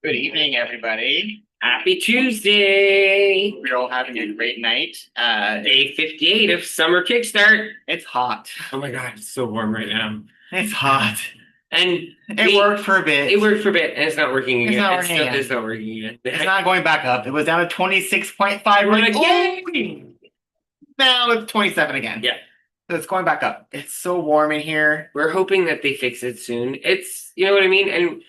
Good evening, everybody. Happy Tuesday! We're all having a great night. Day 58 of summer kickstart. It's hot. Oh my god, it's so warm right now. It's hot. And It worked for a bit. It worked for a bit, and it's not working again. It's not working again. It's not working again. It's not going back up. It was down to 26.5. We're like, yay! Now it's 27 again. Yeah. So it's going back up. It's so warm in here. We're hoping that they fix it soon. You know what I mean? And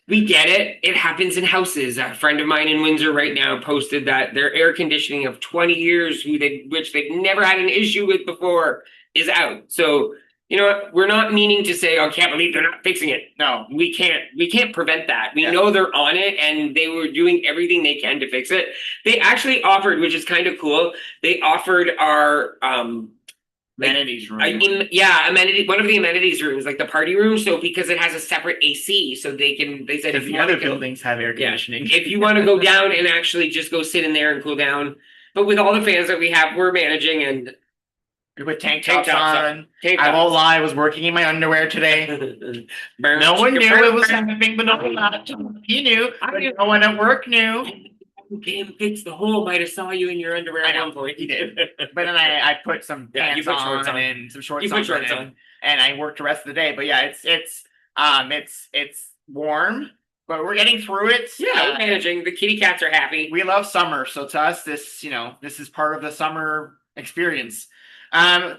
we get it. It happens in houses. A friend of mine in Windsor right now posted that their air conditioning of 20 years, which they've never had an issue with before, is out. So, you know what? We're not meaning to say, oh, I can't believe they're not fixing it. No, we can't prevent that. We know they're on it and they were doing everything they can to fix it. They actually offered, which is kind of cool, they offered our Amenities room. One of the amenities rooms, like the party room. So because it has a separate AC, so they said if the other buildings have air conditioning. If you want to go down and actually just go sit in there and cool down. But with all the fans that we have, we're managing and with tank tops on. I won't lie, I was working in my underwear today. No one knew it was happening, but he knew. No one at work knew. Came fix the hole. Might have saw you in your underwear at one point. He did, but then I put some pants on and some shorts on, and I worked the rest of the day. But yeah, it's warm, but we're getting through it. Yeah, we're managing. The kitty cats are happy. We love summer, so to us, this is part of the summer experience. Now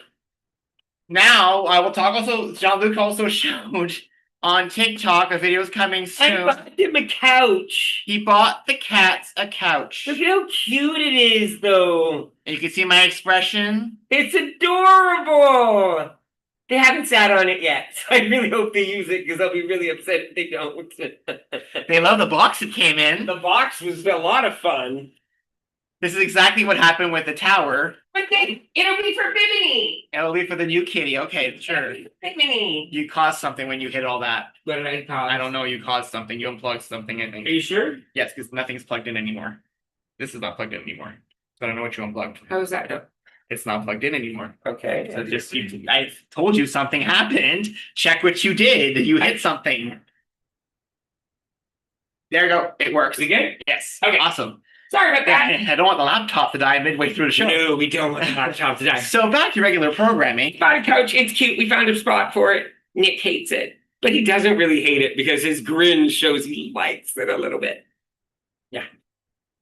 I will talk. Also, Jean-Luc also showed on TikTok a video's coming soon. I bought him a couch. He bought the cats a couch. Look at how cute it is, though. And you can see my expression. It's adorable. They haven't sat on it yet, so I really hope they use it because I'll be really upset if they don't. They love the box it came in. The box was a lot of fun. This is exactly what happened with the tower. But then it'll be for Bimini. It'll be for the new kitty. Okay, sure. Bimini. You caused something when you hit all that. What did I cause? I don't know. You caused something. You unplugged something, I think. Are you sure? Yes, because nothing's plugged in anymore. This is not plugged in anymore. So I don't know what you unplugged. How is that? It's not plugged in anymore. Okay. So I told you something happened. Check what you did. You hit something. There you go. It works. We good? Yes. Okay. Awesome. Sorry about that. I don't want the laptop to die midway through the show. No, we don't want the laptop to die. So back to regular programming. Bought a couch. It's cute. We found a spot for it. Nick hates it, but he doesn't really hate it because his grin shows he likes it a little bit. Yeah.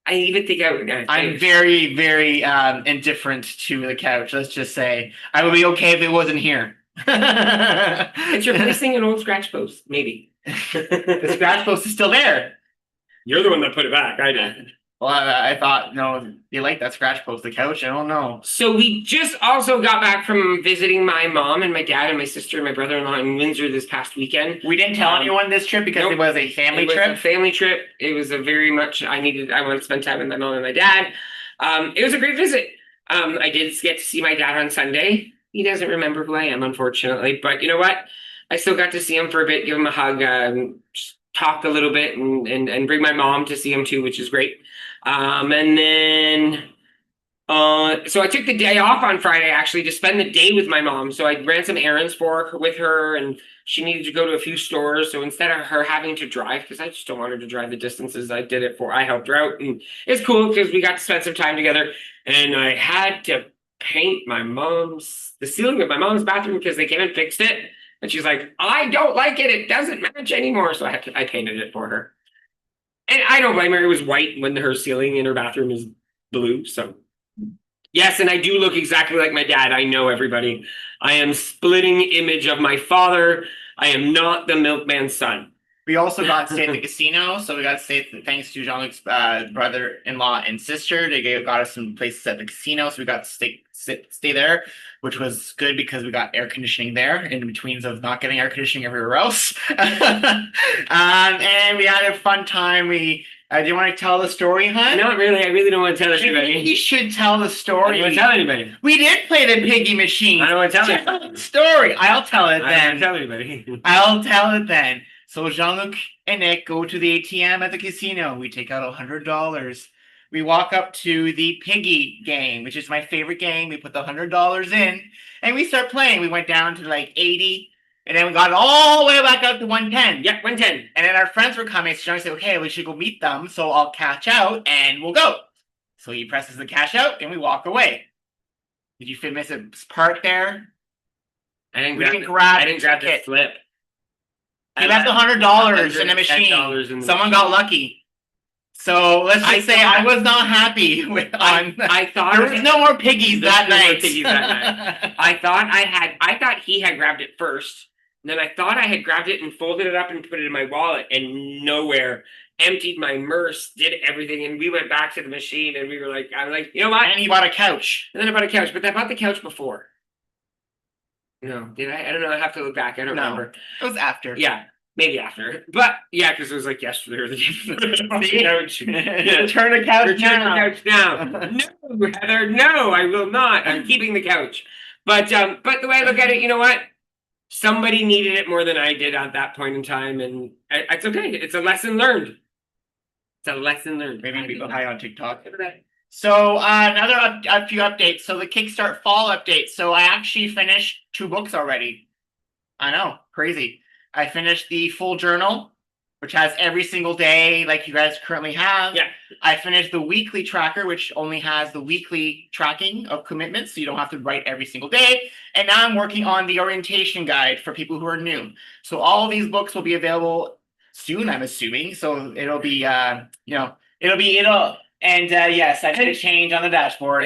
I even think I'm very, very indifferent to the couch. Let's just say I would be okay if it wasn't here. It's replacing an old scratch post, maybe. The scratch post is still there. You're the one that put it back. I did. Well, I thought, no, you like that scratch post, the couch? I don't know. So we just also got back from visiting my mom and my dad and my sister and my brother-in-law in Windsor this past weekend. We didn't tell anyone this trip because it was a family trip? It was a family trip. It was a very much, I wanted to spend time with my mom and my dad. It was a great visit. I did get to see my dad on Sunday. He doesn't remember who I am, unfortunately. But you know what? I still got to see him for a bit, give him a hug, just talk a little bit and bring my mom to see him too, which is great. And then, so I took the day off on Friday actually to spend the day with my mom. So I ran some errands with her and she needed to go to a few stores. So instead of her having to drive, because I just don't want her to drive the distances I helped her out. And it's cool because we got to spend some time together and I had to paint the ceiling of my mom's bathroom because they came and fixed it. And she's like, I don't like it. It doesn't match anymore. So I painted it for her. And I don't blame her. It was white when her ceiling in her bathroom is blue. So, yes, and I do look exactly like my dad. I know, everybody. I am splitting image of my father. I am not the milkman's son. We also got to stay at the casino. So we got to stay, thanks to Jean-Luc's brother-in-law and sister. They got us some places at the casino. So we got to stay there, which was good because we got air conditioning there in between of not getting air conditioning everywhere else. And we had a fun time. Do you want to tell the story, huh? Not really. I really don't want to tell anybody. You should tell the story. I don't want to tell anybody. We did play the piggy machine. I don't want to tell you. Story. I'll tell it then. I don't want to tell anybody. I'll tell it then. So Jean-Luc and Nick go to the ATM at the casino. We take out $100. We walk up to the piggy game, which is my favorite game. We put the $100 in and we start playing. We went down to like 80 And then we got it all the way back up to 110. Yeah, 110. And then our friends were coming, so Johnny said, okay, we should go meet them, so I'll cash out and we'll go. So he presses the cash out and we walk away. Did you miss a part there? I didn't We grab, didn't grab I didn't grab the ticket. slip. He left $100 in the machine. $110 Someone got lucky. So let's just say I was not happy with I thought there was no more piggies that no more night. piggies that night. I thought he had grabbed it first. And then I thought I had grabbed it and folded it up and put it in my wallet, and nowhere. Emptied my purse, did everything, and we went back to the machine, and we were like, I'm like, you know what? And he bought a couch. And then I bought a couch, but I bought the couch before. No, did I? I don't know. I have to look back. I don't remember. It was after. Yeah, maybe after. But yeah, because it was like yesterday or the day before. The couch. Return the couch Return now. the couch now. No, Heather, no, I will not. I'm keeping the couch. But the way I look at it, you know what? Somebody needed it more than I did at that point in time, and it's okay. It's a lesson learned. It's a lesson learned. Maybe people high on TikTok. So a few updates. So the KickStart fall update. So I actually finished 2 books already. I know, crazy. I finished the full journal, which has every single day like you guys currently have. Yeah. I finished the weekly tracker, which only has the weekly tracking of commitments, so you don't have to write every single day. And now I'm working on the orientation guide for people who are new. So all of these books will be available soon, I'm assuming. So it'll be and yes, I did a change on the dashboard.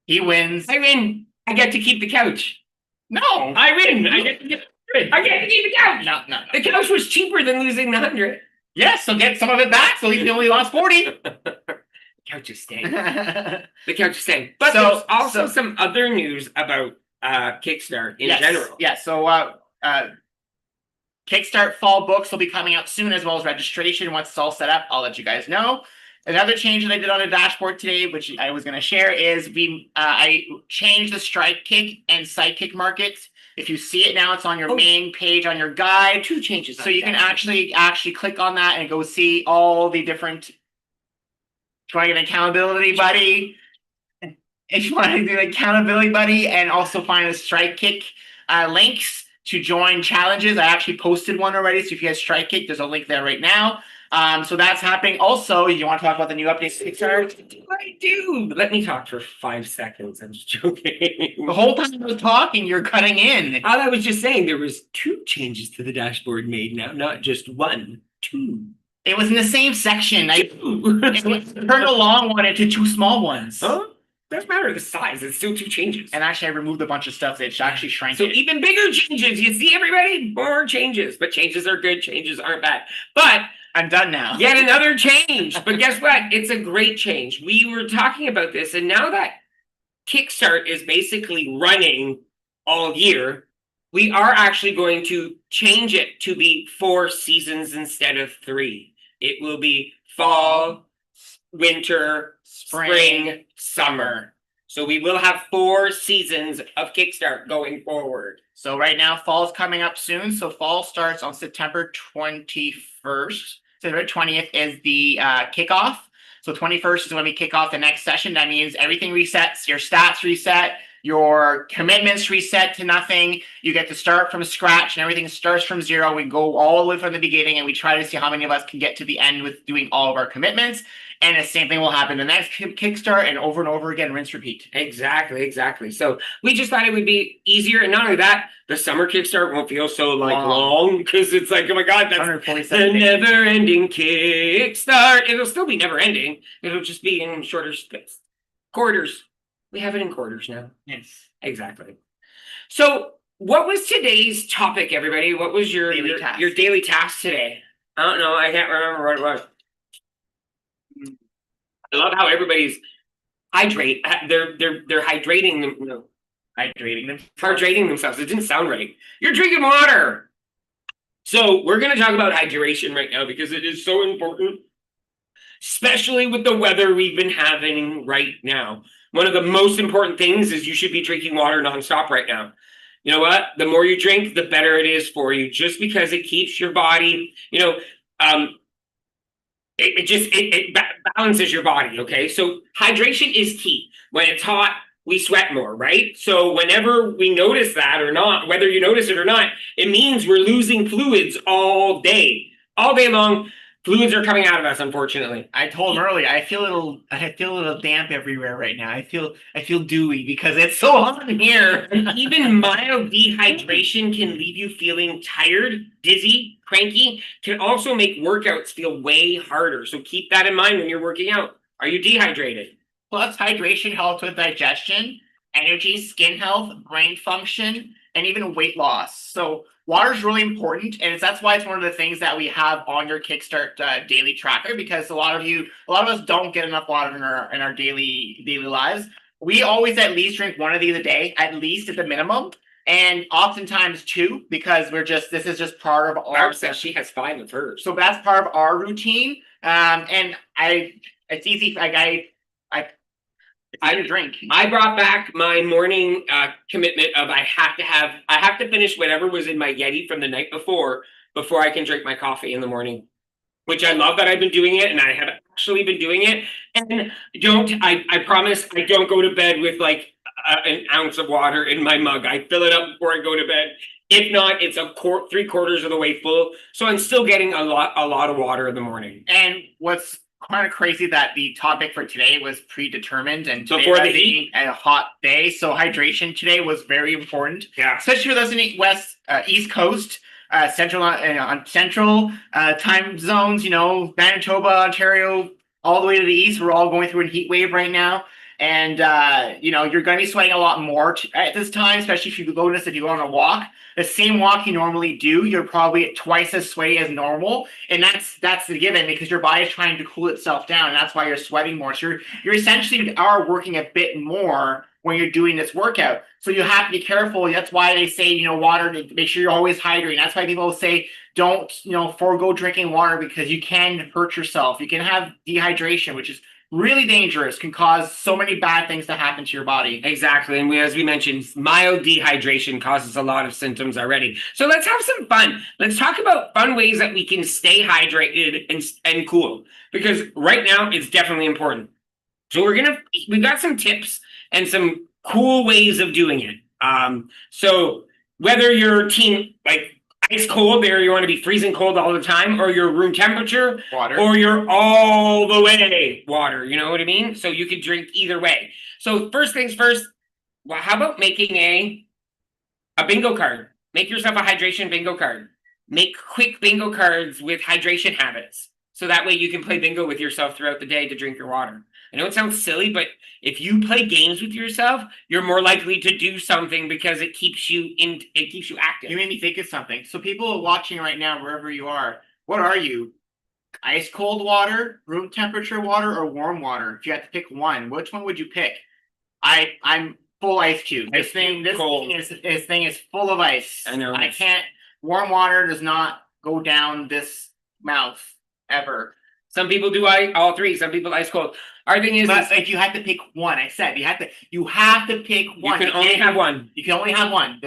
He wins. I win. I get to keep the couch. No, I win. I get to keep the couch. No. The couch was cheaper than losing the 100. Yes, so get some of it back. So he only lost 40. The couch is staying. The couch is staying. But there's also some other news about KickStart in general. Yeah. So KickStart fall books will be coming out soon, as well as registration. Once it's all set up, I'll let you guys know. Another change that I did on the dashboard today, which I was going to share, is I changed the strike kick and sidekick markets. If you see it now, it's on your main page on your guide. 2 changes. So you can actually click on that and go see all the different. If you want to get an accountability buddy, if you want to do an accountability buddy, and also find the strike kick links to join challenges. I actually posted one already, so if you guys strike kick, there's a link there right now. So that's happening. Also, you want to talk about the new updates to KickStart? I do. Let me talk for 5 seconds. I'm just joking. The whole time I was talking, you're cutting in. All I was just saying, there was 2 changes to the dashboard made now, not just 1, 2. It was in the same section. I turned a long one into 2 small ones. Huh? Doesn't matter the size. It's still 2 changes. And actually, I removed a bunch of stuff that actually shrank So it. even bigger changes. You see, everybody? More changes. But changes are good. Changes aren't bad. But I'm done now. yet another change. But guess what? It's a great change. We were talking about this, and now that KickStart is basically running all year, we are actually going to change it to be 4 seasons instead of 3. It will be fall, winter, spring, summer. So we will have 4 seasons of KickStart going forward. So right now, fall's coming up soon. So fall starts on September 21st. September 20th is the kickoff. So 21st is when we kick off the next session. That means everything resets, your stats reset, your commitments reset to nothing. You get to start from scratch and everything starts from 0. We go all the way from the beginning and we try to see how many of us can get to the end with doing all of our commitments. And the same thing will happen the next KickStart and over again, rinse, repeat. Exactly. So we just thought it would be easier. And not only that, the summer KickStart won't feel so long because it's like, oh my God, that's the never ending KickStart. It'll still be never ending. It'll just be in shorter quarters. We have it in quarters now. Yes. Exactly. So what was today's topic, everybody? What was your daily task today? I don't know. I can't remember what it was. I love how everybody's hydrate. They're hydrating them. No, hydrating themselves. It didn't sound right. You're drinking water. So we're going to talk about hydration right now because it is so important, especially with the weather we've been having right now. One of the most important things is you should be drinking water nonstop right now. You know what? The more you drink, the better it is for you, just because it keeps your body, it balances your body. Okay. So hydration is key. When it's hot, we sweat more, right? So whenever we notice that or not, whether you notice it or not, it means we're losing fluids all day. All day long, fluids are coming out of us, unfortunately. I told him earlier, I feel a little damp everywhere right now. I feel dewy because it's so hot in here. And even mild dehydration can leave you feeling tired, dizzy, cranky, can also make workouts feel way harder. So keep that in mind when you're working out. Are you dehydrated? Plus, hydration helps with digestion, energy, skin health, brain function, and even weight loss. So water is really important, and that's why it's one of the things that we have on your Kickstart daily tracker. Because a lot of us don't get enough water in our daily lives. We always at least drink one of these a day, at least at the minimum, and oftentimes two, because this is just part of our. Barb says she has 5 of hers. So that's part of our routine. And it's easy. I drink. I brought back my morning commitment of I have to finish whatever was in my Yeti from the night before I can drink my coffee in the morning. Which I love that I've been doing it, and I have actually been doing it. And I promise I don't go to bed with like an ounce of water in my mug. I fill it up before I go to bed. If not, it's 3/4 of the way full. So I'm still getting a lot of water in the morning. And what's kind of crazy that the topic for today was predetermined and before the heat, a hot day, so hydration today was very important. Yeah, especially for those in the East Coast, central time zones. You know, Manitoba, Ontario, all the way to the east. We're all going through a heat wave right now, and you're going to be sweating a lot more at this time, especially if you go on a walk. The same walk you normally do, you're probably twice as sweaty as normal, and that's the given because your body is trying to cool itself down, and that's why you're sweating more. So you're essentially are working a bit more when you're doing this workout. So you have to be careful. That's why they say, water, to make sure you're always hydrating. That's why people say don't, forego drinking water because you can hurt yourself. You can have dehydration, which is really dangerous, can cause so many bad things to happen to your body. Exactly. And as we mentioned, mild dehydration causes a lot of symptoms already. So let's have some fun. Let's talk about fun ways that we can stay hydrated and cool, because right now it's definitely important. So we've got some tips and some cool ways of doing it. So whether you're team like ice cold there, you want to be freezing cold all the time, or you're room temperature water, or you're all the way water, you know what I mean? So you could drink either way. So first things first, well, how about making a bingo card? Make yourself a hydration bingo card. Make quick bingo cards with hydration habits. So that way you can play bingo with yourself throughout the day to drink your water. I know it sounds silly, but if you play games with yourself, you're more likely to do something because it keeps you active. You made me think of something. So people watching right now, wherever you are, what are you? Ice cold water, room temperature water, or warm water? If you had to pick one, which one would you pick? I'm full ice cube. This thing is full of ice. I know. I can't. Warm water does not go down this mouth ever. Some people do all three. Some people ice cold. Our thing is, if you had to pick one, I said you have to pick one. You can only have one. You can only have one.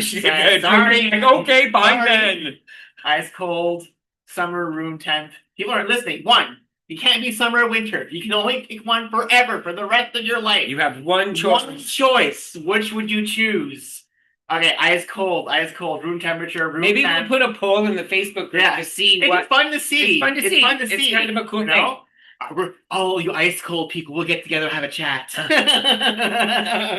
Sorry. Okay, fine then. Ice cold, summer, room temp. People are listening. One. You can't be summer or winter. You can only pick one forever for the rest of your life. You have one choice. One choice. Which would you choose? Okay, ice cold, room temperature, room Maybe temp. we'll put a poll in the Facebook group to see what. It's fun to see. It's fun to see. It's kind of a cool thing. Oh, you ice cold people, we'll get together and have a chat.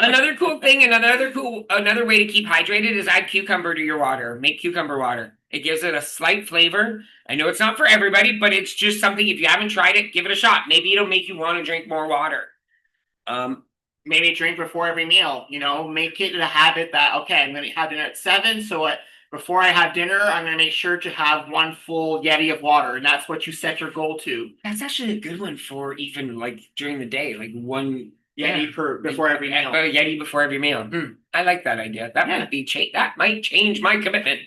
Another cool thing, another way to keep hydrated is add cucumber to your water. Make cucumber water. It gives it a slight flavor. I know it's not for everybody, but it's just something. If you haven't tried it, give it a shot. Maybe it'll make you want to drink more water. Maybe drink before every meal. Make it a habit that I'm going to have dinner at 7. So before I have dinner, I'm going to make sure to have one full Yeti of water, and that's what you set your goal to. That's actually a good one for even like during the day, like one Yeti before every meal. A Yeti before every meal. I like that idea. That might change my commitment.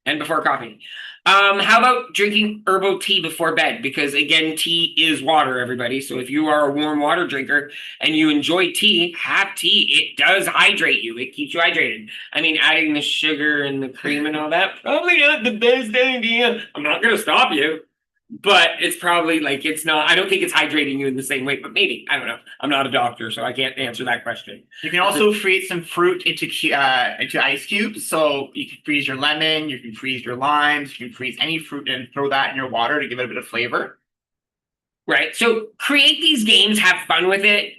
And before coffee. How about drinking herbal tea before bed? Because again, tea is water, everybody. So if you are a warm water drinker and you enjoy tea, have tea. It does hydrate you. It keeps you hydrated. I mean, adding the sugar and the cream and all that, probably not the best idea. I'm not going to stop you. but it's probably like it's not. I don't think it's hydrating you in the same way, but maybe I don't know. I'm not a doctor, so I can't answer that question. You can also freeze some fruit into ice cubes. So you can freeze your lemon, you can freeze your limes, you can freeze any fruit and throw that in your water to give it a bit of flavor. Right. So create these games, have fun with it.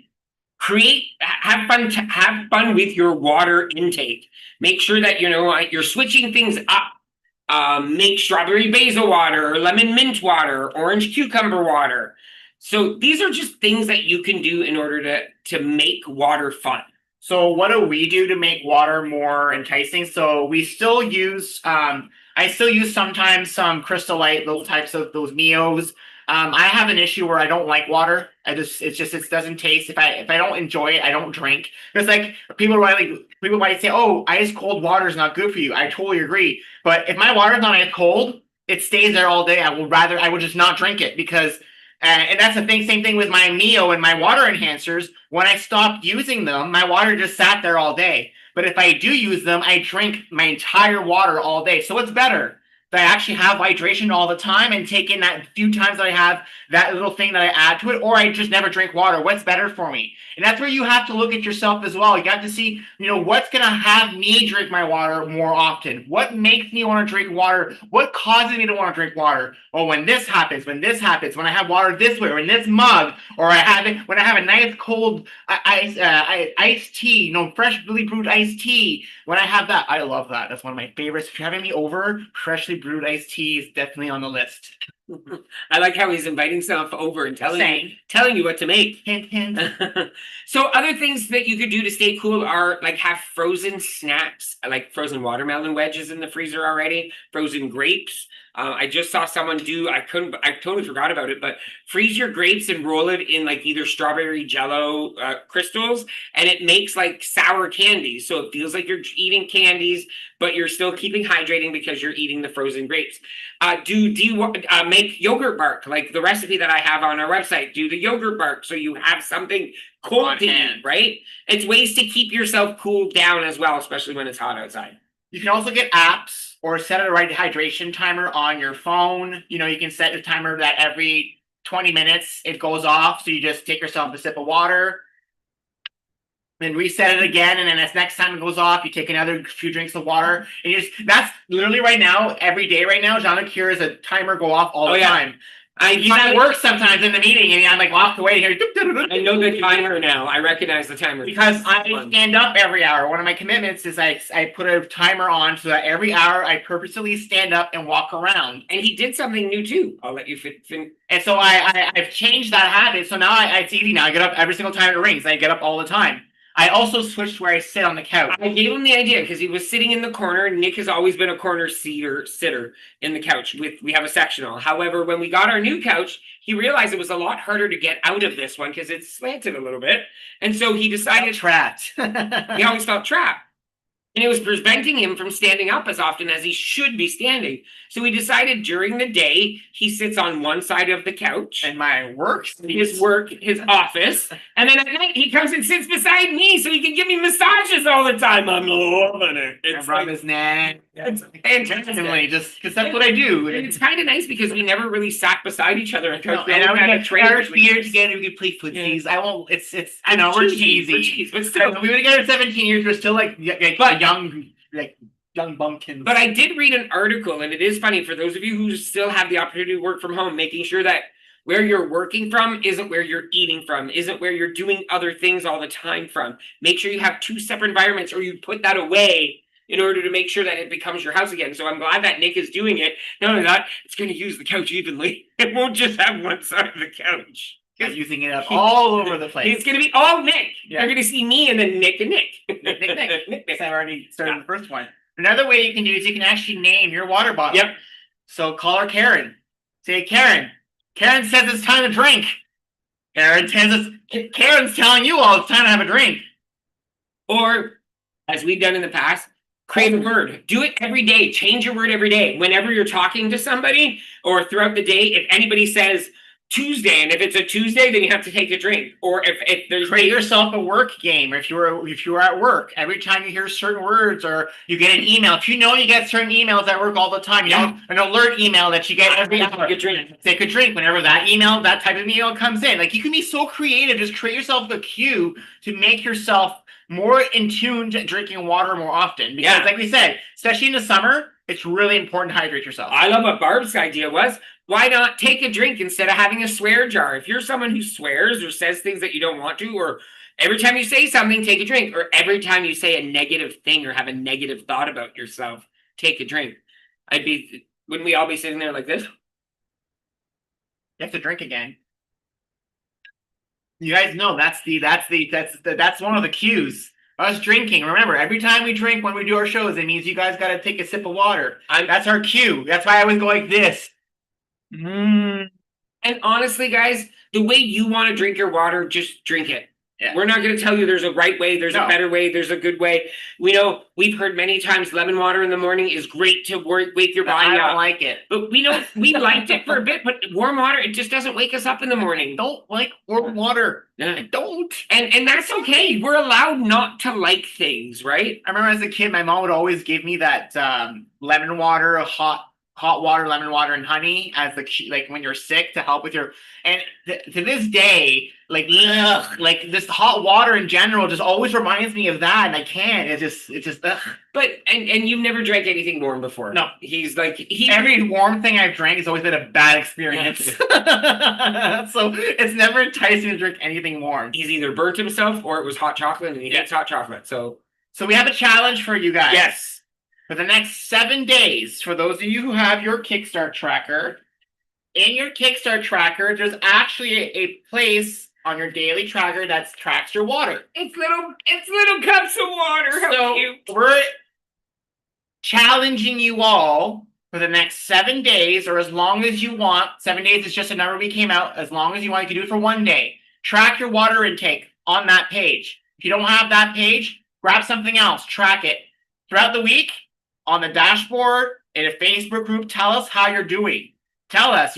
Have fun with your water intake. Make sure that you're switching things up. Make strawberry basil water or lemon mint water, orange cucumber water. So these are just things that you can do in order to make water fun. So what do we do to make water more enticing? So we still use I still use sometimes some Crystal Light, those types of those Neos. I have an issue where I don't like water. It doesn't taste. If I don't enjoy it, I don't drink. It's like people might say, "Oh, ice cold water is not good for you." I totally agree. But if my water's not ice cold, it stays there all day. I would just not drink it because and that's the thing. Same thing with my Neo and my water enhancers. When I stopped using them, my water just sat there all day. But if I do use them, I drink my entire water all day. So what's better? That I actually have hydration all the time and take in that few times that I have that little thing that I add to it, or I just never drink water. What's better for me? And that's where you have to look at yourself as well. You have to see, what's going to have me drink my water more often? What makes me want to drink water? What causes me to want to drink water? Oh, when this happens, when I have water this way, or in this mug, or when I have a nice cold iced tea, freshly brewed iced tea. When I have that, I love that. That's one of my favorites. If you're having me over, freshly brewed iced tea is definitely on the list. I like how he's inviting stuff over and telling you what to make. Hint, hint. So other things that you could do to stay cool are like have frozen snacks, like frozen watermelon wedges in the freezer already, frozen grapes. I just saw someone do, I totally forgot about it, but freeze your grapes and roll it in like either strawberry jello crystals, and it makes like sour candies. So it feels like you're eating candies, but you're still keeping hydrating because you're eating the frozen grapes. Do you make yogurt bark like the recipe that I have on our website? Do the yogurt bark so you have something cold to eat, right? It's ways to keep yourself cooled down as well, especially when it's hot outside. You can also get apps or set a right hydration timer on your phone. You can set a timer that every 20 minutes it goes off. So you just take yourself a sip of water, then reset it again, and then as next time it goes off, you take another few drinks of water. And that's literally right now, every day right now, Jean-Luc here is a timer go off all the time. He's at work sometimes in the meeting, and I'm like walked away here. I know the timer now. I recognize the timer. Because I stand up every hour. One of my commitments is I put a timer on so that every hour I purposely stand up and walk around. And he did something new too. I'll let you fin. And so I've changed that habit. So now it's easy now. I get up every single time it rings. I get up all the time. I also switched where I sit on the couch. I gave him the idea because he was sitting in the corner. Nick has always been a corner sitter in the couch. We have a sectional. However, when we got our new couch, he realized it was a lot harder to get out of this one because it's slanted a little bit. And so he decided trapped. He always felt trapped. And it was preventing him from standing up as often as he should be standing. So he decided during the day, he sits on one side of the couch. And my work. His office. And then at night, he comes and sits beside me so he can give me massages all the time. I'm loving it. It's rub his neck. It's fantastic. Just because that's what I do. And it's kind of nice because we never really sat beside each other. And I would have our feet together. We could play footsies. Yeah. I won't. I know we're cheesy. But still, we were together 17 years. We're still like young bumpkins. But I did read an article, and it is funny for those of you who still have the opportunity to work from home, making sure that where you're working from isn't where you're eating from, isn't where you're doing other things all the time from. Make sure you have two separate environments, or you put that away in order to make sure that it becomes your house again. So I'm glad that Nick is doing it. Not only that, it's going to use the couch evenly. It won't just have one side of the couch. Using it up all over the place. It's going to be all Nick. Yeah. You're going to see me and then Nick and Nick. Nick. I've already started the first one. Another way you can do is you can actually name your water bottle. Yep. So call her Karen. Say, Karen. Karen says it's time to drink. Karen's telling you all it's time to have a drink. Or, as we've done in the past, create a word. Do it every day. Change your word every day. Whenever you're talking to somebody or throughout the day, if anybody says Tuesday, and if it's a Tuesday, then you have to take a drink. Or if there's Create yourself a work game. If you're at work, every time you hear certain words or you get an email, if you know you get certain emails at work all the time, you know, an alert email that you get every hour. Take a drink whenever that email, that type of email comes in. Like you can be so creative. Just create yourself a cue to make yourself more in tune to drinking water more often. Because like we said, especially in the summer, it's really important to hydrate yourself. I love what Barb's idea was. Why not take a drink instead of having a swear jar? If you're someone who swears or says things that you don't want to, or every time you say something, take a drink, or every time you say a negative thing or have a negative thought about yourself, take a drink. Wouldn't we all be sitting there like this? You have to drink again. You guys know that's one of the cues. Us drinking. Remember, every time we drink when we do our shows, it means you guys got to take a sip of water. That's our cue. That's why I always go like this. And honestly, guys, the way you want to drink your water, just drink it. Yeah. We're not going to tell you there's a right way, there's a better way, there's a good way. We know we've heard many times lemon water in the morning is great to wake your body up. I don't like it. But we liked it for a bit, but warm water, it just doesn't wake us up in the morning. I don't like warm water. Yeah. I don't. And that's okay. We're allowed not to like things, right? I remember as a kid, my mom would always give me that lemon water, hot water, lemon water, and honey as like when you're sick to help with your. And to this day, like this hot water in general just always reminds me of that, and I can't. It's just ugh. But and you've never drank anything warm before. No, he's like every warm thing I've drank has always been a bad experience. So it's never enticing to drink anything warm. He's either burnt himself or it was hot chocolate, and he hates hot chocolate. So we have a challenge for you guys. Yes. For the next 7 days, for those of you who have your KickStart tracker, in your KickStart tracker, there's actually a place on your daily tracker that tracks your water. It's little cups of water. How cute. We're challenging you all for the next 7 days, or as long as you want. 7 days is just a number we came out. As long as you want, you can do it for 1 day. Track your water intake on that page. If you don't have that page, grab something else. Track it. Throughout the week, on the dashboard, in a Facebook group, tell us how you're doing. Tell us,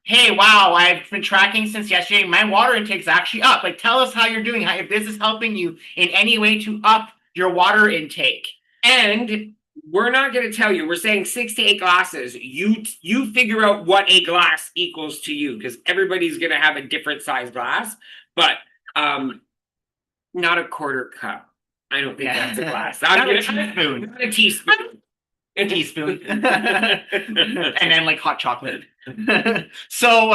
hey, wow, I've been tracking since yesterday. My water intake's actually up. Like, tell us how you're doing. If this is helping you in any way to up your water intake. And we're not going to tell you. We're saying 6 to 8 glasses. You figure out what a glass equals to you, because everybody's going to have a different size glass. But not a quarter cup. I don't think that's a glass. Not a teaspoon. Not a teaspoon. A teaspoon. And then like hot chocolate. So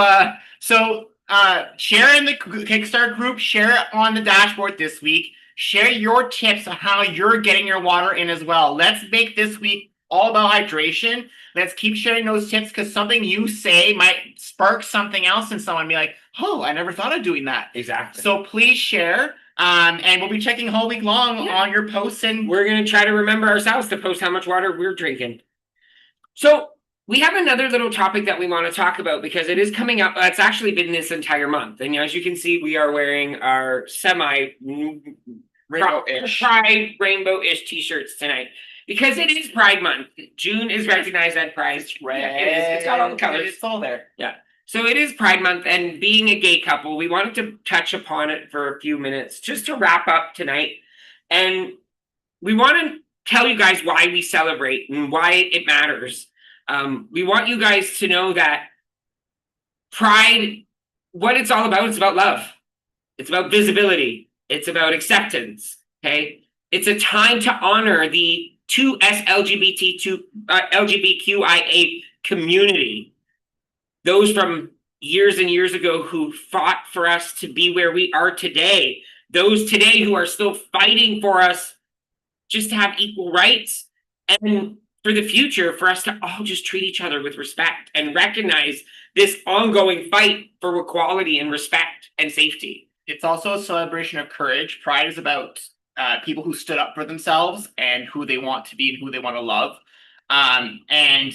share in the KickStart group, share it on the dashboard this week. Share your tips on how you're getting your water in as well. Let's make this week all about hydration. Let's keep sharing those tips, because something you say might spark something else in someone. Be like, oh, I never thought of doing that. Exactly. So please share. And we'll be checking all week long on your posts, and we're going to try to remember ourselves to post how much water we're drinking. So we have another little topic that we want to talk about, because it is coming up. It's actually been this entire month. And as you can see, we are wearing our Pride rainbow-ish t-shirts tonight, because it is Pride Month. June is recognized as Pride. Red. It is. It's got all the colors. It's all there. Yeah. So it is Pride Month, and being a gay couple, we wanted to touch upon it for a few minutes just to wrap up tonight. And we want to tell you guys why we celebrate and why it matters. We want you guys to know that Pride, what it's all about, it's about love. It's about visibility. It's about acceptance. Okay? It's a time to honor the 2S LGBTQIA community. Those from years and years ago who fought for us to be where we are today. Those today who are still fighting for us just to have equal rights. And for the future, for us to all just treat each other with respect and recognize this ongoing fight for equality and respect and safety. It's also a celebration of courage. Pride is about people who stood up for themselves and who they want to be and who they want to love. And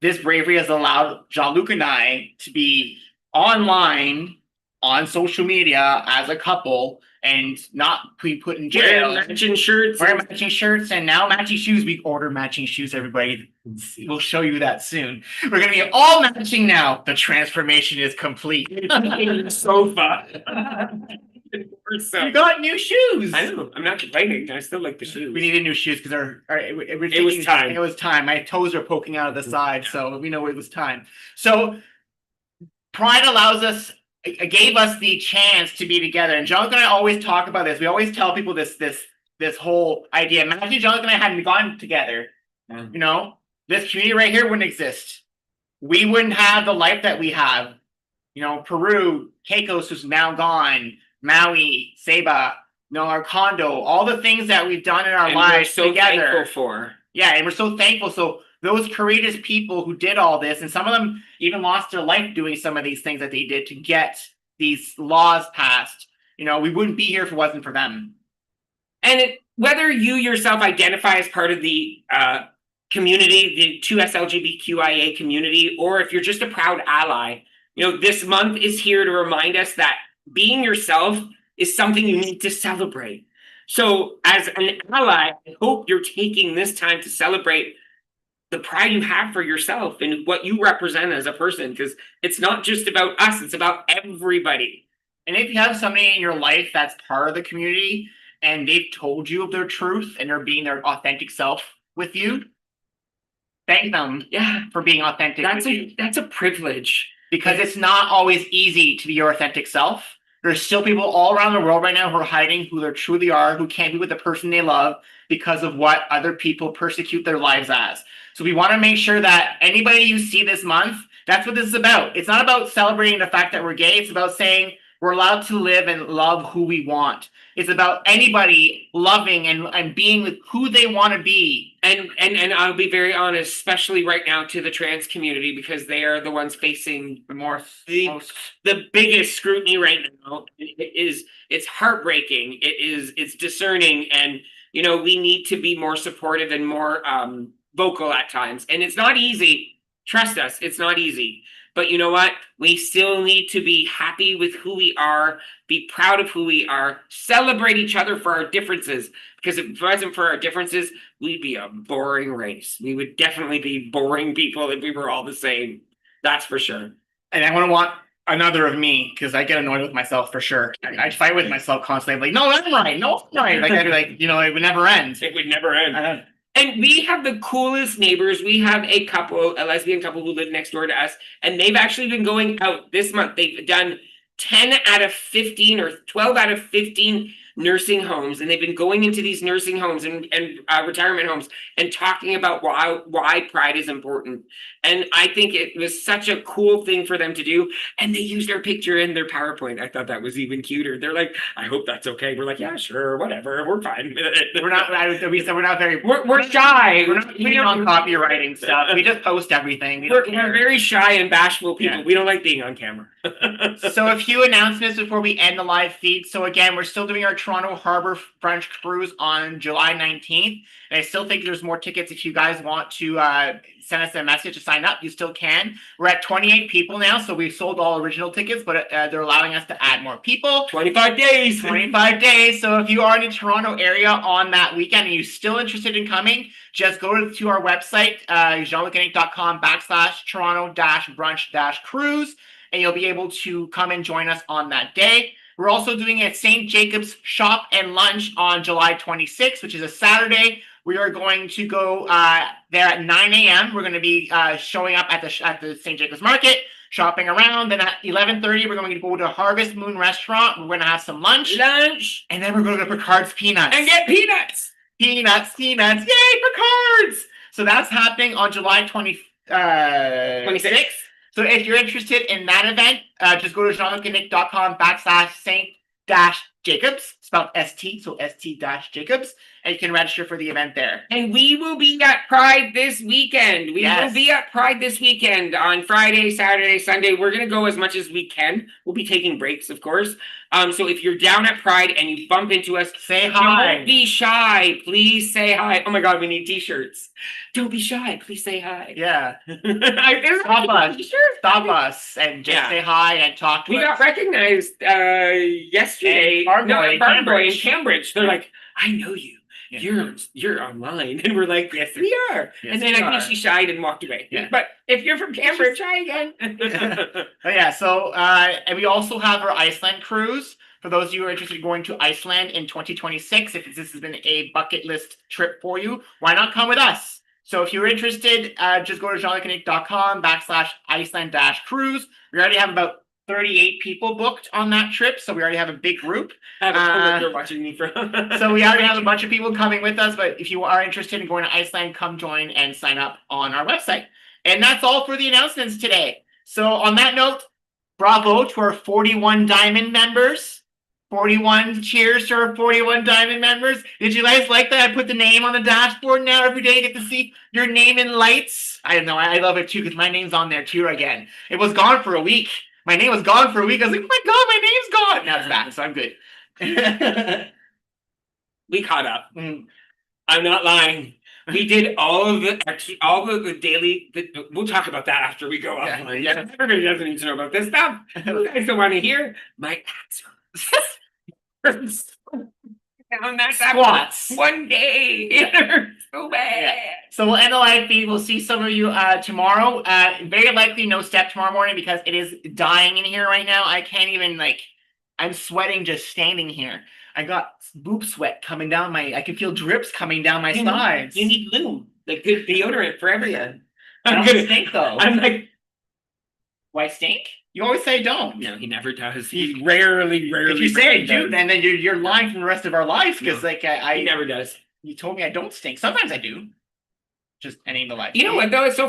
this bravery has allowed Jean-Luc and I to be online on social media as a couple and not be put in jail. Wearing matching shirts. Wear matching shirts and now matching shoes. We order matching shoes, everybody. We'll show you that soon. We're gonna be all matching now. The transformation is complete. Sofa. We got new shoes. I know. I'm not complaining. I still like the shoes. We needed new shoes because it was time. It was time. My toes are poking out of the side, so we know it was time. So Pride gave us the chance to be together. And Jean-Luc and I always talk about this. We always tell people this whole idea. Imagine Jean-Luc and I hadn't gone together. You know, this community right here wouldn't exist. We wouldn't have the life that we have. You know, Peru, Caicos is now gone, Maui, Saba, you know, our condo, all the things that we've done in our lives so together. Thankful for. Yeah, and we're so thankful. So those courageous people who did all this, and some of them even lost their life doing some of these things that they did to get these laws passed. You know, we wouldn't be here if it wasn't for them. And whether you yourself identify as part of the community, the 2SLGBTQIA community, or if you're just a proud ally, you know, this month is here to remind us that being yourself is something you need to celebrate. So as an ally, I hope you're taking this time to celebrate the pride you have for yourself and what you represent as a person, because it's not just about us, it's about everybody. And if you have somebody in your life that's part of the community and they've told you of their truth and they're being their authentic self with you, thank them for being authentic. That's a privilege. Because it's not always easy to be your authentic self. There's still people all around the world right now who are hiding who they truly are, who can't be with the person they love because of what other people persecute their lives as. So we want to make sure that anybody you see this month, that's what this is about. It's not about celebrating the fact that we're gay. It's about saying we're allowed to live and love who we want. It's about anybody loving and being with who they want to be. And I'll be very honest, especially right now to the trans community, because they are the ones facing the biggest scrutiny right now. It's heartbreaking. It's discerning, and you know, we need to be more supportive and more vocal at times. And it's not easy. Trust us, it's not easy. But you know what? We still need to be happy with who we are, be proud of who we are, celebrate each other for our differences. Because if it wasn't for our differences, we'd be a boring race. We would definitely be boring people if we were all the same. That's for sure. And I want another of me, because I get annoyed with myself for sure. I fight with myself constantly. I'm like, no, I'm right. No, I'm right. Like, I'd be like, you know, it would never end. It would never end. And we have the coolest neighbors. We have a lesbian couple who live next door to us, and they've actually been going out this month. They've done 10 out of 15 or 12 out of 15 nursing homes, and they've been going into these nursing homes and retirement homes and talking about why pride is important. And I think it was such a cool thing for them to do, and they used their picture in their PowerPoint. I thought that was even cuter. They're like, I hope that's okay. We're like, yeah, sure, whatever, we're fine with it. We're not very we're shy. We're not keen on copywriting stuff. We just post everything. We're very shy and bashful people. We don't like being on camera. So a few announcements before we end the live feed. So again, we're still doing our Toronto Harbor French cruise on July 19th. And I still think there's more tickets if you guys want to send us a message to sign up. You still can. We're at 28 people now, so we've sold all original tickets, but they're allowing us to add more people. 25 days. 25 days. So if you are in the Toronto area on that weekend and you're still interested in coming, just go to our website, jeanlucandnick.com/Toronto-brunch-cruise, and you'll be able to come and join us on that day. We're also doing a St. Jacob's Shop and Lunch on July 26th, which is a Saturday. We are going to go there at 9 a.m. We're going to be showing up at the St. Jacob's Market, shopping around. Then at 11:30, we're going to go to Harvest Moon Restaurant. We're going to have some lunch. And then we're going to go to Picard's Peanuts. And get peanuts. Peanuts. Yay, Picard's. So that's happening on July 26th. So if you're interested in that event, just go to jeanlucandnick.com/St. Jacobs, spelled ST, so ST-Jacobs, and you can register for the event there. And we will be at Pride this weekend. We Yes. will be at Pride this weekend on Friday, Saturday, Sunday. We're gonna go as much as we can. We'll be taking breaks, of course. So if you're down at Pride and you bump into us, Say hi. don't be shy. Please say hi. Oh my God, we need t-shirts. Don't be shy. Please say hi. Yeah. Stop us. Stop us and just say hi and talk to us. We got recognized yesterday. Farnboy In Cambridge. They're like, I know you. Yeah. You're online. And we're like, yes, we are. Yes, and then we I think are. she shied and walked away. Yeah. But if you're from Cambridge, try again. But yeah, so and we also have our Iceland cruise. For those of you who are interested in going to Iceland in 2026, if this has been a bucket list trip for you, why not come with us? So if you're interested, just go to jeanlucandnick.com/Iceland-cruise. We already have about 38 people booked on that trip, so we already have a big group. I have a clue what you're watching me from. So we already have a bunch of people coming with us, but if you are interested in going to Iceland, come join and sign up on our website. And that's all for the announcements today. So on that note, bravo to our 41 Diamond members. 41 cheers to our 41 Diamond members. Did you guys like that? I put the name on the dashboard now every day. You get to see your name in lights. I don't know. I love it too because my name's on there too again. It was gone for a week. My name was gone for a week. I was like, oh my God, my name's gone. Now it's back, so I'm good. We caught up. I'm not lying. We did all of the daily. We'll talk about that after we go offline. Yeah, everybody doesn't need to know about this stuff. You guys don't want to hear my ass. Down that Squats. one day. It hurts so bad. So we'll end the live feed. We'll see some of you tomorrow. Very likely no step tomorrow morning because it is dying in here right now. I can't even I'm sweating just standing here. I got boob sweat coming down I can feel drips coming down my sides. You need lube, like good deodorant for everyone. I don't stink though. I'm like, why stink? You always say don't. No, he never does. He rarely. If you say I do, then you're lying for the rest of our lives because he never does. You told me I don't stink. Sometimes I do. Just ending the life. You know what though? It's so